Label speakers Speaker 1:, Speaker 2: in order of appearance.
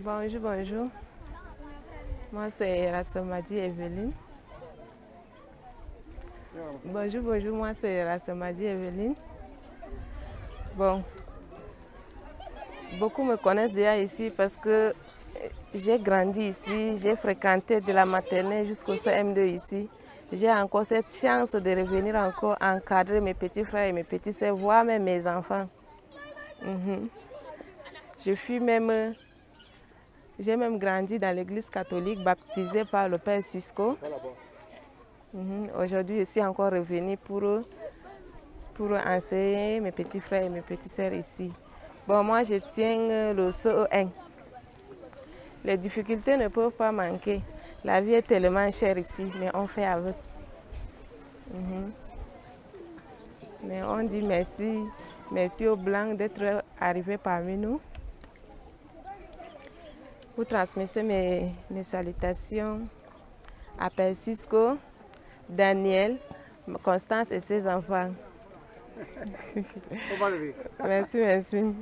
Speaker 1: Bonjour, bonjour. Moi, c'est Rassamadi Evelyne. Bonjour, bonjour. Moi, c'est Rassamadi Evelyne. Bon, beaucoup me connaissent déjà ici parce que j'ai grandi ici. J'ai fréquenté de la maternelle jusqu'au CM2 ici. J'ai encore cette chance de revenir encore encadrer mes petits frères et mes petites sœurs, voire même mes enfants. Je suis même... J'ai même grandi dans l'église catholique baptisée par le Père Cisco. Aujourd'hui, je suis encore revenue pour enseigner mes petits frères et mes petites sœurs ici. Bon, moi, je tiens le CE1. Les difficultés ne peuvent pas manquer. La vie est tellement chère ici, mais on fait avec. Mais on dit merci, merci aux Blancs d'être arrivés parmi nous. Vous transmettez mes salutations à Père Cisco, Daniel, Constance et ses enfants. Merci, merci.